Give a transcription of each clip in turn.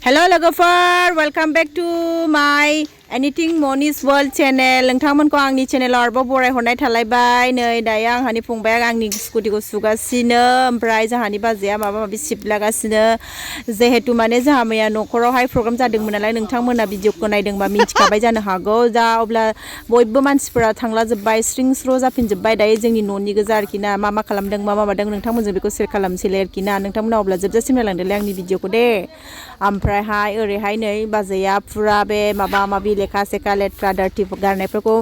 Hello logofer, welcome back to my Anything Moni's World channel. नोंथांमोनखौ आंनि चेनेलाव आरोबाव बराय हरनाय थालायबाय नै दायो आंहानि फंबाया आंनि स्कुटिखौ सुगासिनो ओमफ्राय जोंहानि बाजैया माबा माबि सिबलागासिनो जेहेतु माने जोंहा मैया न'खरावहाय प्रग्राम जादोंमोन नालाय नोंथांमोना भिडिअखौ नायदोंबा मिन्थिखाबाय जानो हागौ दा अब्ला बयबो मानसिफोरा थांला जोब्बाय स्रिं स्र' जाफिनजोब्बाय दायो जोंनि न'नि गोजा आरोखि ना मा खालामदों मा माबादों नोंथांमोनजों बेखौ शेयार खालामसैलाय आरोखि ना नोंथांमोना अब्ला जोबजासिम नायलांदोलाय आंनि भिडिअखौ दे ओमफ्रायहाय ओरैहाय नै बाजैया फुरा बे माबा माबि लेखा सेखा लेथ्रा दार्टि गारनायफोरखौ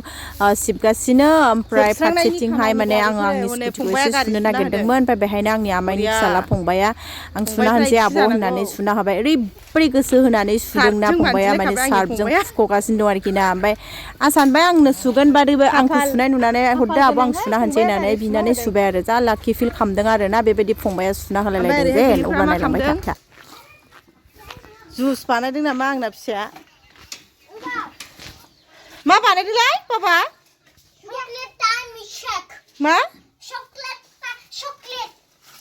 सिबगासिनो ओमफ्राय फारसेथिंहाय माने आङो आंनि स्कुटिखौ एसे सुनो नागिरदोंमोन ओमफ्राय बेहायनो आंनि आमाइनि फिसाला फंबाया आं सुना होनसै आब' होननानै सुना होबाय ओरैबायदि गोसो होनानै सुदोंना फंबाया माने सार्फजों फुख'गासिनो दं आरोखि ना ओमफ्राय आं सानबाय आंनो सुगोन बादैबो आंखौ सुनाय नुनानै हरदो आब' आं सुना होनसै होननानै बिनानै सुबाय आरो जा लाखि फिल खालामदों आरो ना बेबायदि फंबाया सुना होलायलायदों जे अब्ला नायलांबाय था जुस बानायदों नामा आंना फिसाया मा बानायदोंलाय बाबा चकलेट टाइम शेक मा चकलेट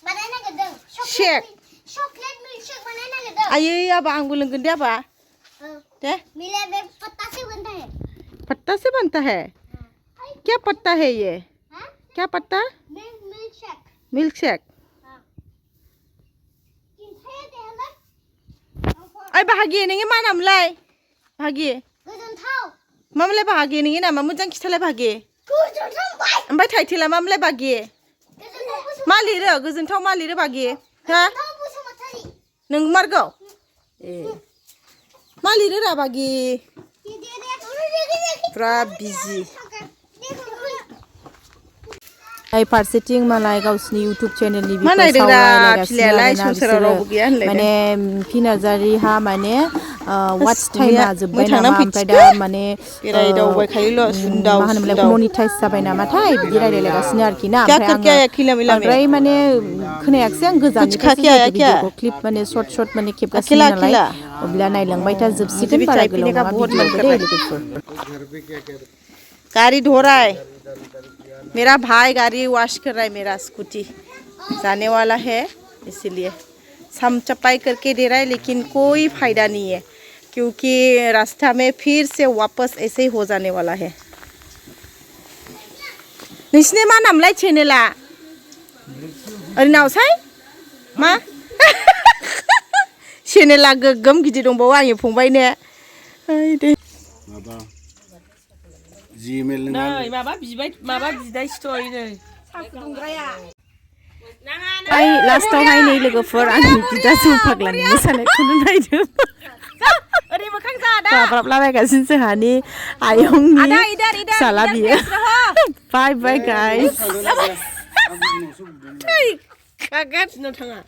बानाय नागिरदों शेक चकलेट मिल्क शेक बानाय नागिरदों आयै आबा आंबो लोंगोन दे आबा दे मिले बे पत्ता से बनता है क्या पत्ता है ये क्या पत्ता मिल्क शेक ओइ बाहागि नोङो मा नामलाय बाहागि मामलाय बाहागि नोङो नामा मोजां खिथालाय बाहागि ओमफ्राय टाइटेला मामलाय बाहागि मा लिरो गोजोनथाव मा लिरो बाहागि हा नों मारगौ ए मा लिरो रा बाहागि फुरा बिजि फारसेथिं मालाय गावसिनि इउटुब चेनेलनि बिखय सावरायलायगासिनो माने फि नार्जारिहा माने वाच टाइमा जोब्बाय नामा ओमफ्राय दा माने मा होनोमोनलाय मनिटाइज जाबाय नामाथाय बिदि रायलायलायगासिनो आरोखि ना ओमफ्राय आङो बांद्राय माने खोनायाखिसै आं गोजाननिफ्रायसो भिडिअखौ क्लिप माने सर्ट माने खेबगासिनो नालाय अब्ला नायलांबाय था जोबसिगोन बारा गोलाव नङा भिडिअखौ दे लोगोफोर गाड़ी धो रहा है मेरा भाई गाड़ी वॉश कर रहा है मेरा स्कूटी जाने वाला है इसीलिए साफ सफाई करके दे रहा है लेकिन कोई फायदा नहीं है क्योंकि रास्ता में फिर से वापस ऐसे ही हो जाने वाला है नोंसिनि मा नामलाय चेनेला ओरै नावसाय मा चेनेला गोगोम गिदिर दंबावो आंनि फंबायनो माबा जिमेल नै माबा बिदाय स्ट'रि नै साखु दुंग्राया ओइ लास्टआवहाय नै लोगोफोर आंनि बिदा जौ फाग्लानि मोसानायखौनो नायदों ओरै मोखां जा दा बाब्राबलाबायगासिनो जोंहानि आयंनि फिसाला बियो बाय बाय गाइस थैखागासिनो थाङा